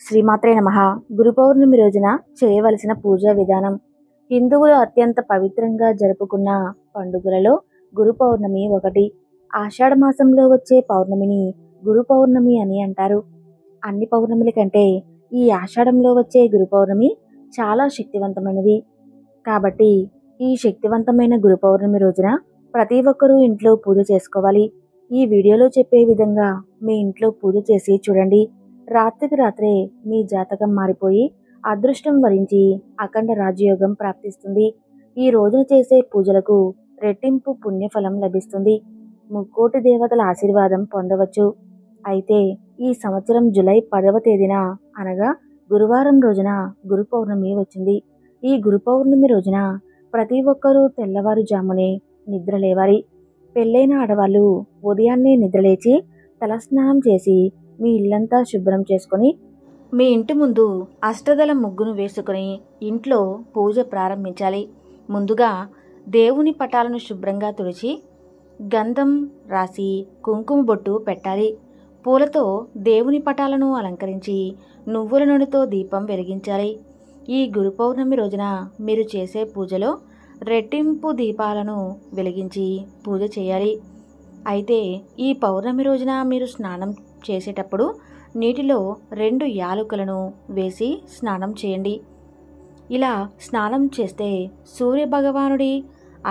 శ్రీమాత్రే నమః. గురు పౌర్ణమి రోజున చేయవలసిన పూజా విధానం. హిందువులు అత్యంత పవిత్రంగా జరుపుకున్న పండుగలలో గురు పౌర్ణమి ఒకటి. ఆషాఢ మాసంలో వచ్చే పౌర్ణమిని గురు పౌర్ణమి అని అంటారు. అన్ని పౌర్ణమిల కంటే ఈ ఆషాఢంలో వచ్చే గురు పౌర్ణమి చాలా శక్తివంతమైనది. కాబట్టి ఈ శక్తివంతమైన గురు పౌర్ణమి రోజున ప్రతి ఒక్కరూ ఇంట్లో పూజ చేసుకోవాలి. ఈ వీడియోలో చెప్పే విధంగా మీ ఇంట్లో పూజ చేసి చూడండి. రాత్రికి రాత్రే మీ జాతకం మారిపోయి అదృష్టం వరించి అఖండ రాజయోగం ప్రాప్తిస్తుంది. ఈ రోజున చేసే పూజలకు రెట్టింపు పుణ్యఫలం లభిస్తుంది. ముక్కోటి దేవతల ఆశీర్వాదం పొందవచ్చు. అయితే ఈ సంవత్సరం జూలై 10వ తేదీన అనగా గురువారం రోజున గురు పౌర్ణమి వచ్చింది. ఈ గురు పౌర్ణమి రోజున ప్రతి ఒక్కరూ తెల్లవారుజామునే నిద్రలేవాలి. పెళ్ళైన ఆడవాళ్ళు ఉదయాన్నే నిద్రలేచి తలస్నానం చేసి మీ ఇల్లంతా శుభ్రం చేసుకొని మీ ఇంటి ముందు అష్టదళ ముగ్గును వేసుకొని ఇంట్లో పూజ ప్రారంభించాలి. ముందుగా దేవుని పటాలను శుభ్రంగా తుడిచి గంధం రాసి కుంకుమ బొట్టు పెట్టాలి. పూలతో దేవుని పటాలను అలంకరించి నువ్వుల నూనెతో దీపం వెలిగించాలి. ఈ గురు పౌర్ణమి రోజున మీరు చేసే పూజలో రెట్టింపు దీపాలను వెలిగించి పూజ చేయాలి. అయితే ఈ పౌర్ణమి రోజున మీరు స్నానం చేసేటప్పుడు నీటిలో 2 యాలకులను వేసి స్నానం చేయండి. ఇలా స్నానం చేస్తే సూర్యభగవానుడి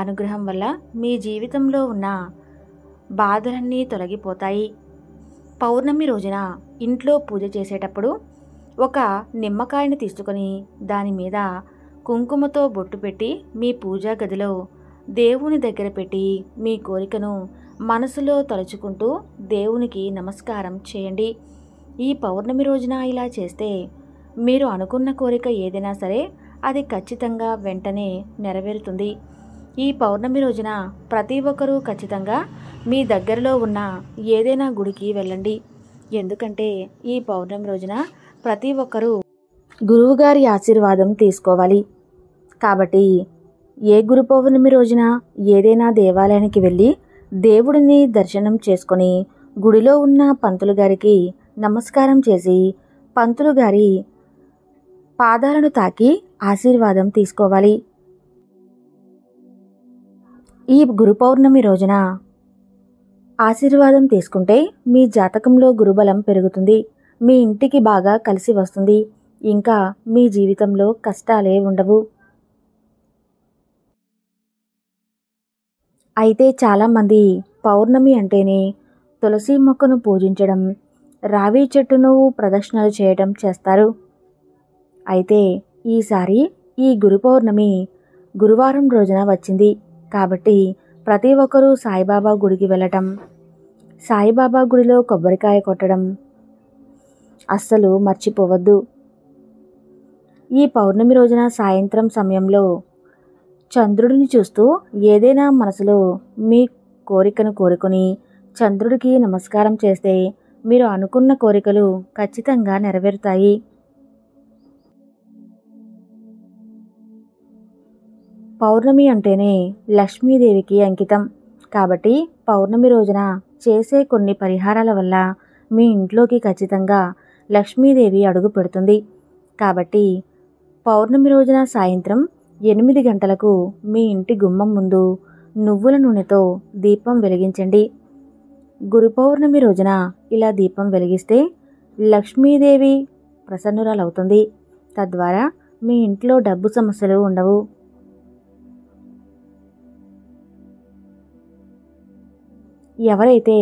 అనుగ్రహం వల్ల మీ జీవితంలో ఉన్న బాధలన్నీ తొలగిపోతాయి. పౌర్ణమి రోజున ఇంట్లో పూజ చేసేటప్పుడు ఒక నిమ్మకాయను తీసుకొని దాని మీద కుంకుమతో బొట్టు పెట్టి మీ పూజా గదిలో దేవుని దగ్గర పెట్టి మీ కోరికను మనసులో తలుచుకుంటూ దేవునికి నమస్కారం చేయండి. ఈ పౌర్ణమి రోజున ఇలా చేస్తే మీరు అనుకున్న కోరిక ఏదైనా సరే అది ఖచ్చితంగా వెంటనే నెరవేరుతుంది. ఈ పౌర్ణమి రోజున ప్రతి ఒక్కరూ ఖచ్చితంగా మీ దగ్గరలో ఉన్న ఏదైనా గుడికి వెళ్ళండి. ఎందుకంటే ఈ పౌర్ణమి రోజున ప్రతి ఒక్కరూ గురువుగారి ఆశీర్వాదం తీసుకోవాలి. కాబట్టి ఏ గురు పౌర్ణమి రోజున ఏదైనా దేవాలయానికి వెళ్ళి దేవుడిని దర్శనం చేసుకొని గుడిలో ఉన్న పంతులు గారికి నమస్కారం చేసి పంతులు గారి పాదాలను తాకి ఆశీర్వాదం తీసుకోవాలి. ఈ గురు పౌర్ణమి రోజున ఆశీర్వాదం తీసుకుంటే మీ జాతకంలో గురుబలం పెరుగుతుంది. మీ ఇంటికి బాగా కలిసి వస్తుంది. ఇంకా మీ జీవితంలో కష్టాలే ఉండవు. అయితే చాలామంది పౌర్ణమి అంటేనే తులసి మొక్కను పూజించడం, రావి చెట్టును ప్రదక్షిణలు చేయడం చేస్తారు. అయితే ఈసారి ఈ గురు పౌర్ణమి గురువారం రోజున వచ్చింది. కాబట్టి ప్రతి ఒక్కరూ సాయిబాబా గుడికి వెళ్ళటం, సాయిబాబా గుడిలో కొబ్బరికాయ కొట్టడం అస్సలు మర్చిపోవద్దు. ఈ పౌర్ణమి రోజున సాయంత్రం సమయంలో చంద్రుడిని చూస్తూ ఏదైనా మనసులో మీ కోరికను కోరుకొని చంద్రుడికి నమస్కారం చేస్తే మీరు అనుకున్న కోరికలు ఖచ్చితంగా నెరవేరుతాయి. పౌర్ణమి అంటేనే లక్ష్మీదేవికి అంకితం. కాబట్టి పౌర్ణమి రోజున చేసే కొన్ని పరిహారాల వల్ల మీ ఇంట్లోకి ఖచ్చితంగా లక్ష్మీదేవి అడుగు పెడుతుంది. కాబట్టి పౌర్ణమి రోజున సాయంత్రం 8 గంటలకు మీ ఇంటి గుమ్మం ముందు నువ్వుల నూనెతో దీపం వెలిగించండి. గురు పౌర్ణమి రోజున ఇలా దీపం వెలిగిస్తే లక్ష్మీదేవి ప్రసన్నురాలవుతుంది. తద్వారా మీ ఇంట్లో డబ్బు సమస్యలు ఉండవు. ఎవరైతే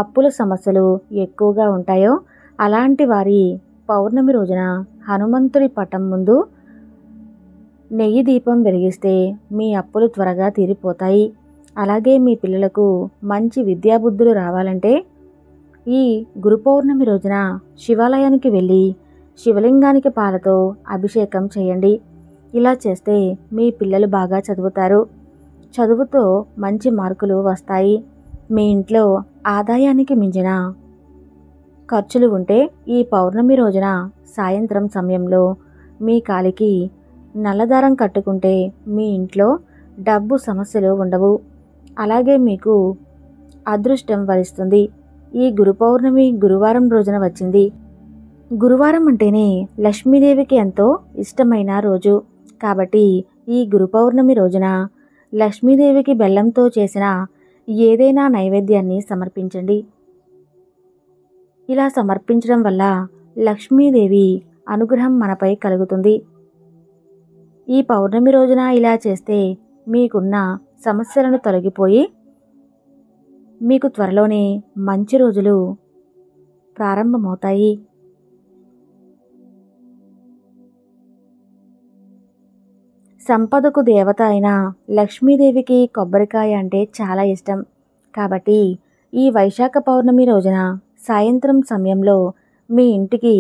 అప్పుల సమస్యలు ఎక్కువగా ఉంటాయో అలాంటి వారి పౌర్ణమి రోజున హనుమంతుడి పటం ముందు నెయ్యి దీపం వెలిగిస్తే మీ అప్పులు త్వరగా తీరిపోతాయి. అలాగే మీ పిల్లలకు మంచి విద్యాబుద్ధులు రావాలంటే ఈ గురు పౌర్ణమి రోజున శివాలయానికి వెళ్ళి శివలింగానికి పాలతో అభిషేకం చేయండి. ఇలా చేస్తే మీ పిల్లలు బాగా చదువుతారు. చదువుతో మంచి మార్కులు వస్తాయి. మీ ఇంట్లో ఆదాయానికి మించిన ఖర్చులు ఉంటే ఈ పౌర్ణమి రోజున సాయంత్రం సమయంలో మీ కాలికి నల్లదారం కట్టుకుంటే మీ ఇంట్లో డబ్బు సమస్యలు ఉండవు. అలాగే మీకు అదృష్టం వరిస్తుంది. ఈ గురు పౌర్ణమి గురువారం రోజున వచ్చింది. గురువారం అంటేనే లక్ష్మీదేవికి ఎంతో ఇష్టమైన రోజు కాబట్టి ఈ గురు పౌర్ణమి రోజున లక్ష్మీదేవికి బెల్లంతో చేసిన ఏదైనా నైవేద్యాన్ని సమర్పించండి. ఇలా సమర్పించడం వల్ల లక్ష్మీదేవి అనుగ్రహం మనపై కలుగుతుంది. ఈ పౌర్ణమి రోజున ఇలా చేస్తే మీకున్న సమస్యలను తొలగిపోయి మీకు త్వరలోనే మంచి రోజులు ప్రారంభమవుతాయి. సంపదకు దేవత అయిన లక్ష్మీదేవికి కొబ్బరికాయ అంటే చాలా ఇష్టం కాబట్టి ఈ వైశాఖ పౌర్ణమి రోజున సాయంత్రం సమయంలో మీ ఇంటికి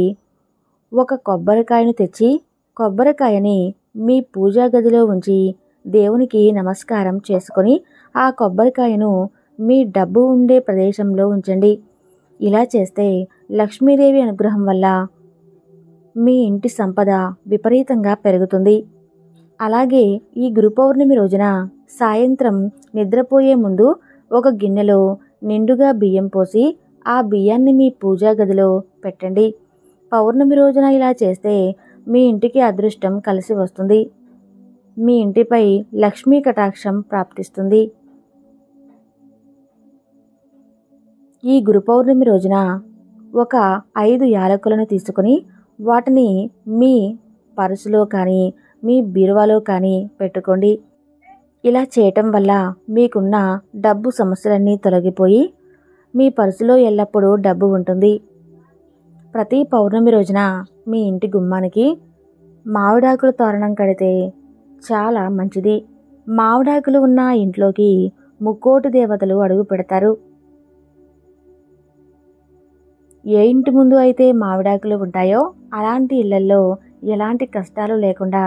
ఒక కొబ్బరికాయను తెచ్చి కొబ్బరికాయని మీ పూజా గదిలో ఉంచి దేవునికి నమస్కారం చేసుకొని ఆ కొబ్బరికాయను మీ డబ్బు ఉండే ప్రదేశంలో ఉంచండి. ఇలా చేస్తే లక్ష్మీదేవి అనుగ్రహం వల్ల మీ ఇంటి సంపద విపరీతంగా పెరుగుతుంది. అలాగే ఈ గురు పౌర్ణమి రోజున సాయంత్రం నిద్రపోయే ముందు ఒక గిన్నెలో నిండుగా బియ్యం పోసి ఆ బియ్యాన్ని మీ పూజా గదిలో పెట్టండి. పౌర్ణమి రోజున ఇలా చేస్తే మీ ఇంటికి అదృష్టం కలిసి వస్తుంది. మీ ఇంటిపై లక్ష్మీ కటాక్షం ప్రాప్తిస్తుంది. ఈ గురు పౌర్ణమి రోజున ఒక 5 యాలకులను తీసుకుని వాటిని మీ పర్సులో కానీ మీ బీరువాలో కానీ పెట్టుకోండి. ఇలా చేయటం వల్ల మీకున్న డబ్బు సమస్యలన్నీ తొలగిపోయి మీ పర్సులో ఎల్లప్పుడూ డబ్బు ఉంటుంది. ప్రతి పౌర్ణమి రోజున మీ ఇంటి గుమ్మానికి మామిడాకుల తోరణం కడితే చాలా మంచిది. మామిడాకులు ఉన్న ఇంట్లోకి ముక్కోటి దేవతలు అడుగు పెడతారు. ఏ ఇంటి ముందు అయితే మామిడాకులు ఉంటాయో అలాంటి ఇళ్లల్లో ఎలాంటి కష్టాలు లేకుండా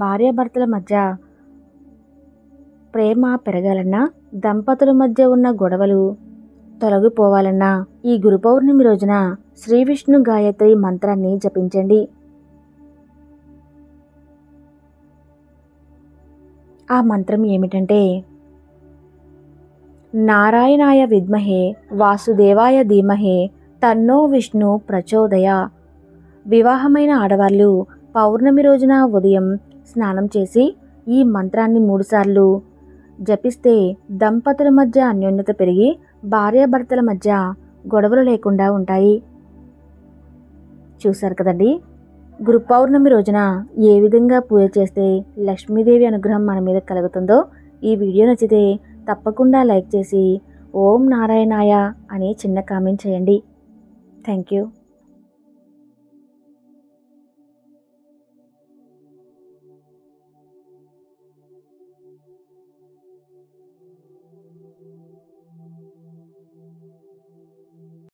భార్యాభర్తల మధ్య ప్రేమ పెరగాలన్నా దంపతుల మధ్య ఉన్న గొడవలు తొలగిపోవాలన్నా ఈ గురు పౌర్ణమి రోజున శ్రీ విష్ణు గాయత్రి మంత్రాన్ని జపించండి. ఆ మంత్రం ఏమిటంటే నారాయణాయ విద్మహే వాసుదేవాయ ధీమహే తన్నో విష్ణు ప్రచోదయ. వివాహమైన ఆడవాళ్ళు పౌర్ణమి రోజున ఉదయం స్నానం చేసి ఈ మంత్రాన్ని 3 సార్లు జపిస్తే దంపతుల మధ్య అన్యోన్యత పెరిగి భార్యాభర్తల మధ్య గొడవలు లేకుండా ఉంటాయి. చూశారు కదండి, గురు పౌర్ణమి రోజున ఏ విధంగా పూజ చేస్తే లక్ష్మీదేవి అనుగ్రహం మన మీద కలుగుతుందో. ఈ వీడియో నచ్చితే తప్పకుండా లైక్ చేసి ఓం నారాయణాయ అని చిన్న కామెంట్ చేయండి. Thank you.